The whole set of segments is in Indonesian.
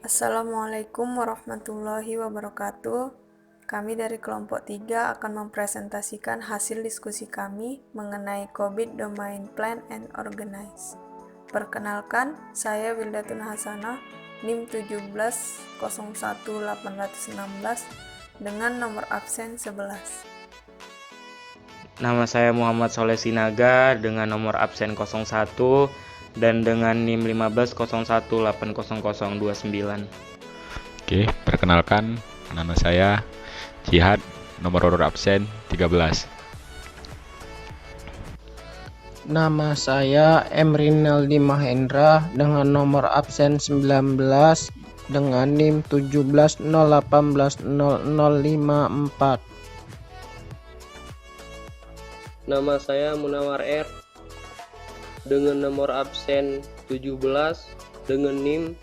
Assalamualaikum warahmatullahi wabarakatuh. Kami dari kelompok 3 akan mempresentasikan hasil diskusi kami mengenai COVID Domain Plan and Organize. Perkenalkan, saya Wildatun Hasanah, NIM 17011816 dengan nomor absen 11. Nama saya Muhammad Soleh Sinaga dengan nomor absen 01 dan dengan NIM 1501800029. Oke, perkenalkan, nama saya Jihad, nomor urut absen 13. Nama saya Emrinaldi Mahendra dengan nomor absen 19 dengan NIM 1701800054. Nama saya Munawar R dengan nomor absen 17 dengan NIM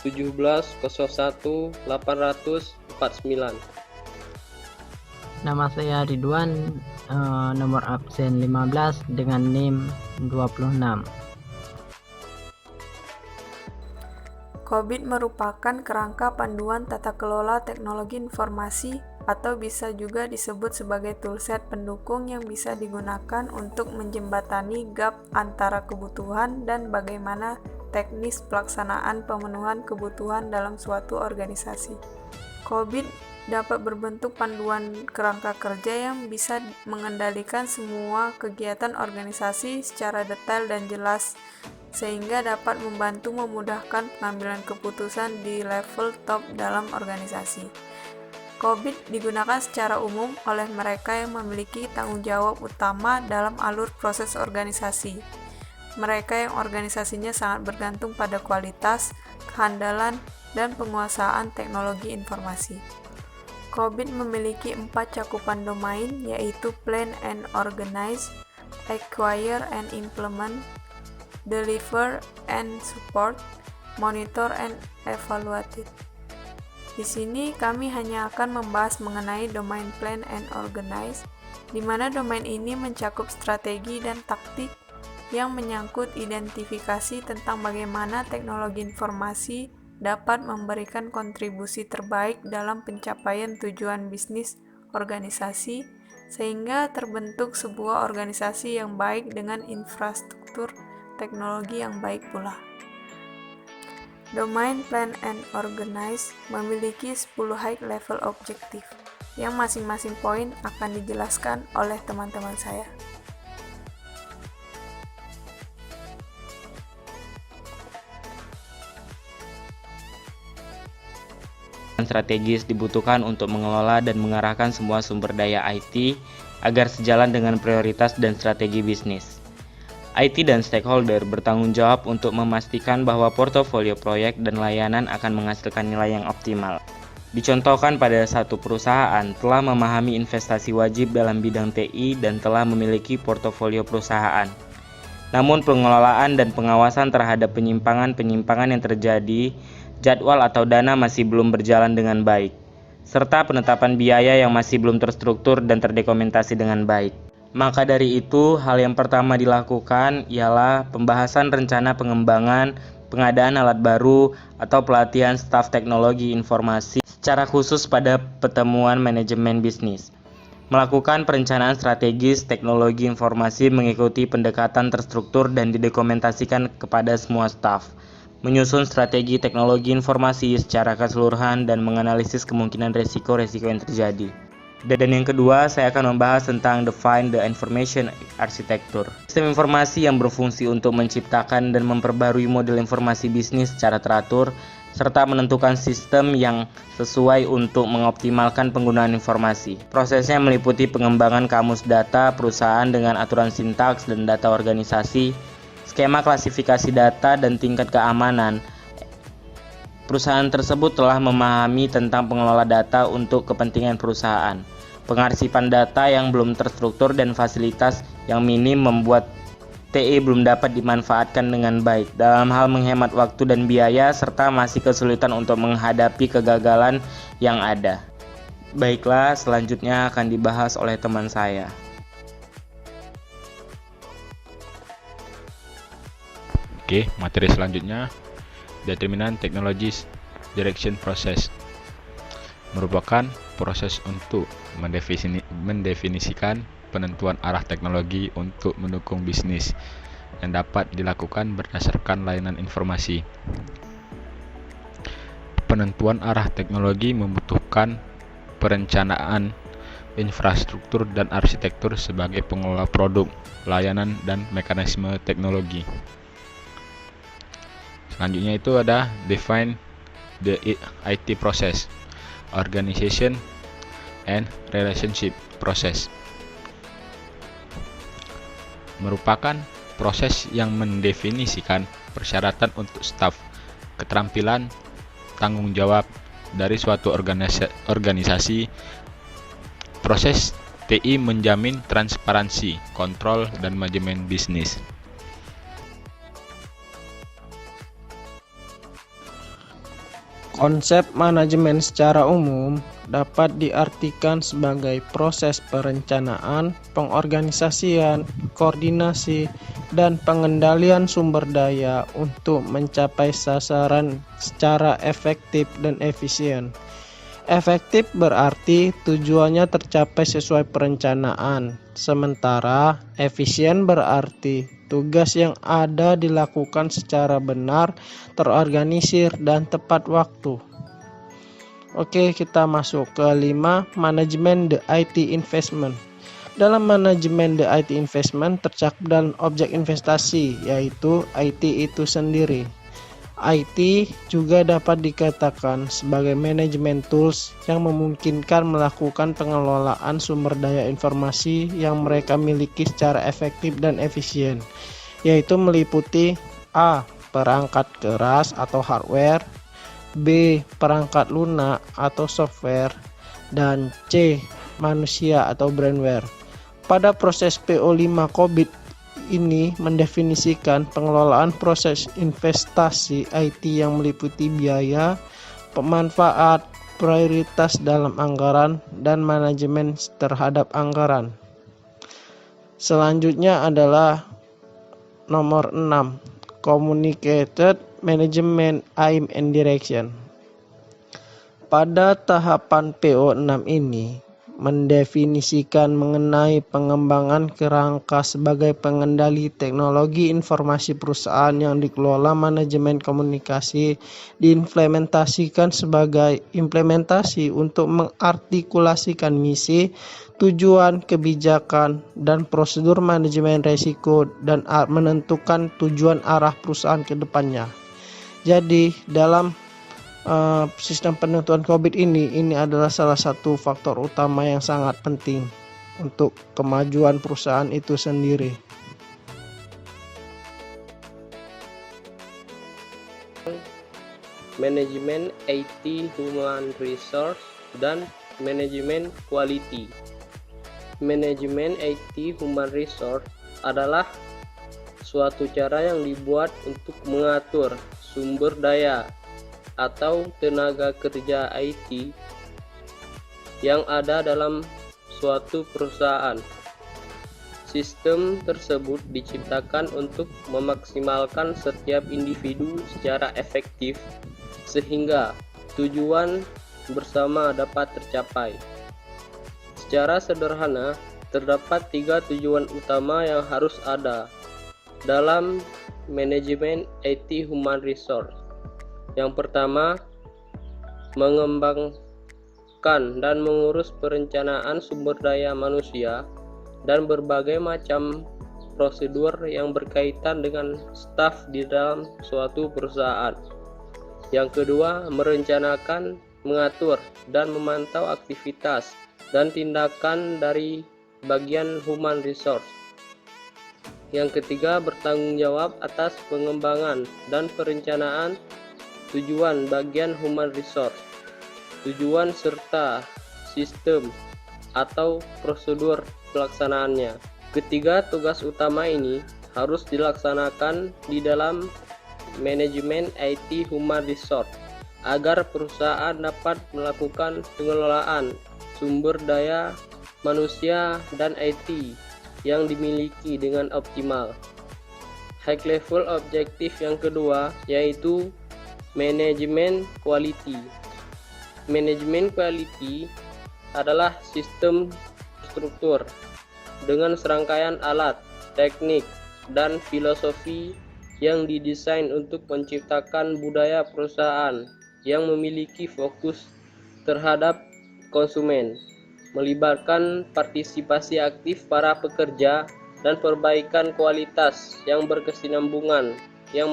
1701800049. Nama saya Ridwan, nomor absen 15 dengan NIM 26. COVID merupakan kerangka panduan tata kelola teknologi informasi atau bisa juga disebut sebagai toolset pendukung yang bisa digunakan untuk menjembatani gap antara kebutuhan dan bagaimana teknis pelaksanaan pemenuhan kebutuhan dalam suatu organisasi. COVID dapat berbentuk panduan kerangka kerja yang bisa mengendalikan semua kegiatan organisasi secara detail dan jelas, sehingga dapat membantu memudahkan pengambilan keputusan di level top dalam organisasi. COVID digunakan secara umum oleh mereka yang memiliki tanggung jawab utama dalam alur proses organisasi. Mereka yang organisasinya sangat bergantung pada kualitas, kehandalan, dan penguasaan teknologi informasi. COVID memiliki 4 cakupan domain, yaitu Plan and Organize, Acquire and Implement, Deliver and Support, Monitor and Evaluate. Di sini kami hanya akan membahas mengenai domain Plan and Organize, di mana domain ini mencakup strategi dan taktik yang menyangkut identifikasi tentang bagaimana teknologi informasi dapat memberikan kontribusi terbaik dalam pencapaian tujuan bisnis organisasi, sehingga terbentuk sebuah organisasi yang baik dengan infrastruktur teknologi yang baik pula. Domain Plan and Organize memiliki 10 high level objective, yang masing-masing poin akan dijelaskan oleh teman-teman saya. Strategis dibutuhkan untuk mengelola dan mengarahkan semua sumber daya IT agar sejalan dengan prioritas dan strategi bisnis. IT dan stakeholder bertanggung jawab untuk memastikan bahwa portofolio proyek dan layanan akan menghasilkan nilai yang optimal. Dicontohkan pada satu perusahaan telah memahami investasi wajib dalam bidang TI dan telah memiliki portofolio perusahaan. Namun pengelolaan dan pengawasan terhadap penyimpangan-penyimpangan yang terjadi, jadwal atau dana masih belum berjalan dengan baik, serta penetapan biaya yang masih belum terstruktur dan terdokumentasi dengan baik. Maka dari itu, hal yang pertama dilakukan ialah pembahasan rencana pengembangan, pengadaan alat baru, atau pelatihan staf teknologi informasi secara khusus pada pertemuan manajemen bisnis. Melakukan perencanaan strategis teknologi informasi mengikuti pendekatan terstruktur dan didokumentasikan kepada semua staf. Menyusun strategi teknologi informasi secara keseluruhan dan menganalisis kemungkinan resiko-resiko yang terjadi. Dan yang kedua, saya akan membahas tentang Define the Information Architecture. Sistem informasi yang berfungsi untuk menciptakan dan memperbarui model informasi bisnis secara teratur, serta menentukan sistem yang sesuai untuk mengoptimalkan penggunaan informasi. Prosesnya meliputi pengembangan kamus data perusahaan dengan aturan sintaks dan data organisasi, skema klasifikasi data, dan tingkat keamanan. Perusahaan tersebut telah memahami tentang pengelola data untuk kepentingan perusahaan. Pengarsipan data yang belum terstruktur dan fasilitas yang minim membuat TE belum dapat dimanfaatkan dengan baik dalam hal menghemat waktu dan biaya, serta masih kesulitan untuk menghadapi kegagalan yang ada. Baiklah, selanjutnya akan dibahas oleh teman saya. Oke, materi selanjutnya Determinant Technologies Direction Process merupakan proses untuk mendefinisikan penentuan arah teknologi untuk mendukung bisnis yang dapat dilakukan berdasarkan layanan informasi. Penentuan arah teknologi membutuhkan perencanaan infrastruktur dan arsitektur sebagai pengelola produk, layanan, dan mekanisme teknologi. Selanjutnya itu ada define the IT process, organization and relationship process. Merupakan proses yang mendefinisikan persyaratan untuk staf, keterampilan, tanggung jawab dari suatu organisasi. Proses TI menjamin transparansi, kontrol, dan manajemen bisnis. Konsep manajemen secara umum dapat diartikan sebagai proses perencanaan, pengorganisasian, koordinasi, dan pengendalian sumber daya untuk mencapai sasaran secara efektif dan efisien. Efektif berarti tujuannya tercapai sesuai perencanaan, sementara efisien berarti tugas yang ada dilakukan secara benar, terorganisir, dan tepat waktu. Oke, kita masuk ke 5, manajemen the IT investment. Dalam manajemen the IT investment tercakup dalam objek investasi, yaitu IT itu sendiri. IT juga dapat dikatakan sebagai manajemen tools yang memungkinkan melakukan pengelolaan sumber daya informasi yang mereka miliki secara efektif dan efisien, yaitu meliputi A. Perangkat keras atau hardware, B. Perangkat lunak atau software, dan C. Manusia atau brandware. Pada proses PO5 COVID ini mendefinisikan pengelolaan proses investasi IT yang meliputi biaya, pemanfaat, prioritas dalam anggaran, dan manajemen terhadap anggaran. Selanjutnya adalah nomor 6, Communicated Management Aim and Direction. Pada tahapan PO6 ini mendefinisikan mengenai pengembangan kerangka sebagai pengendali teknologi informasi perusahaan yang dikelola manajemen komunikasi, diimplementasikan sebagai implementasi untuk mengartikulasikan misi, tujuan, kebijakan, dan prosedur manajemen risiko dan menentukan tujuan arah perusahaan ke depannya. Jadi dalam sistem penentuan COVID ini adalah salah satu faktor utama yang sangat penting untuk kemajuan perusahaan itu sendiri. Manajemen IT Human Resource dan Manajemen Quality. Manajemen IT Human Resource adalah suatu cara yang dibuat untuk mengatur sumber daya atau tenaga kerja IT yang ada dalam suatu perusahaan. Sistem tersebut diciptakan untuk memaksimalkan setiap individu secara efektif sehingga tujuan bersama dapat tercapai. Secara sederhana, terdapat 3 tujuan utama yang harus ada dalam manajemen IT Human Resource. Yang pertama, mengembangkan dan mengurus perencanaan sumber daya manusia dan berbagai macam prosedur yang berkaitan dengan staf di dalam suatu perusahaan. Yang kedua, merencanakan, mengatur, dan memantau aktivitas dan tindakan dari bagian human resource. Yang ketiga, bertanggung jawab atas pengembangan dan perencanaan tujuan bagian human resource, tujuan serta sistem atau prosedur pelaksanaannya. Ketiga tugas utama ini harus dilaksanakan di dalam manajemen IT Human Resource agar perusahaan dapat melakukan pengelolaan sumber daya manusia dan IT yang dimiliki dengan optimal. High level objektif yang kedua yaitu Manajemen quality. Manajemen quality adalah sistem struktur dengan serangkaian alat, teknik, dan filosofi yang didesain untuk menciptakan budaya perusahaan yang memiliki fokus terhadap konsumen, melibatkan partisipasi aktif para pekerja, dan perbaikan kualitas yang berkesinambungan yang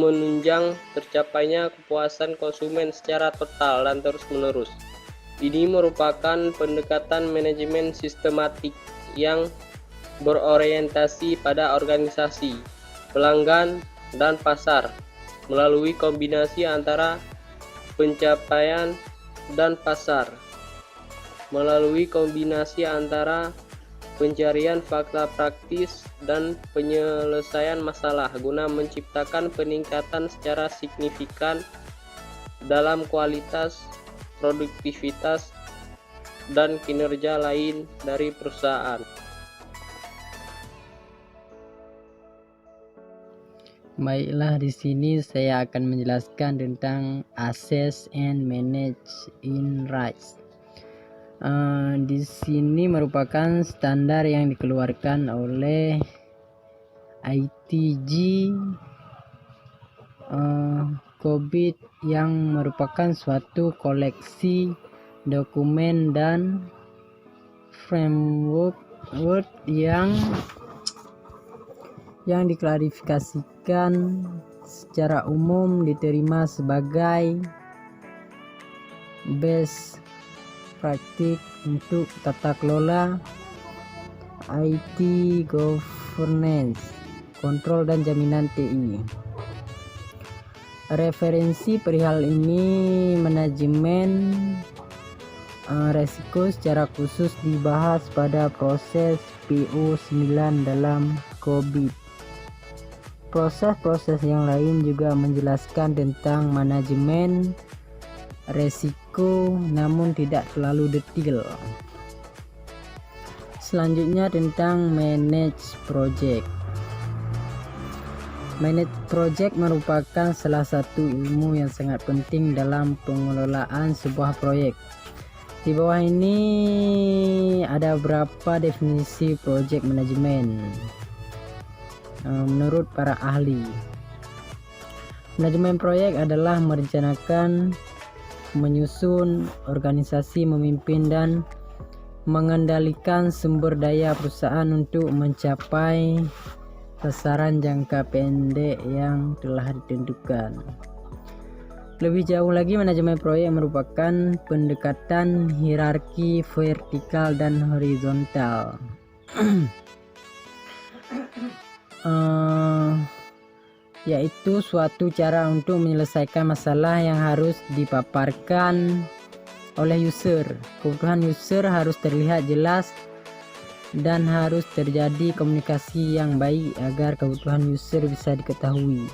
menunjang tercapainya kepuasan konsumen secara total dan terus-menerus. Ini merupakan pendekatan manajemen sistematik yang berorientasi pada organisasi, pelanggan, dan pasar melalui kombinasi antara pencapaian dan pasar, melalui kombinasi antara pencarian fakta praktis dan penyelesaian masalah guna menciptakan peningkatan secara signifikan dalam kualitas, produktivitas, dan kinerja lain dari perusahaan. Baiklah, di sini saya akan menjelaskan tentang assess and manage in rights. Di sini merupakan standar yang dikeluarkan oleh ITG COBIT yang merupakan suatu koleksi dokumen dan framework yang diklarifikasikan secara umum diterima sebagai best praktik untuk tata kelola IT governance, kontrol dan jaminan TI. Referensi perihal ini manajemen resiko secara khusus dibahas pada proses PO9 dalam COBIT. Proses-proses yang lain juga menjelaskan tentang manajemen resiko namun tidak terlalu detail. Selanjutnya tentang manage project. Manage project merupakan salah satu ilmu yang sangat penting dalam pengelolaan sebuah proyek. Di bawah ini ada beberapa definisi project manajemen menurut para ahli. Manajemen proyek adalah merencanakan, menyusun, organisasi, memimpin, dan mengendalikan sumber daya perusahaan untuk mencapai sasaran jangka pendek yang telah ditentukan. Lebih jauh lagi, manajemen proyek merupakan pendekatan hierarki vertikal dan horizontal. Yaitu suatu cara untuk menyelesaikan masalah yang harus dipaparkan oleh user. Kebutuhan user harus terlihat jelas dan harus terjadi komunikasi yang baik agar kebutuhan user bisa diketahui.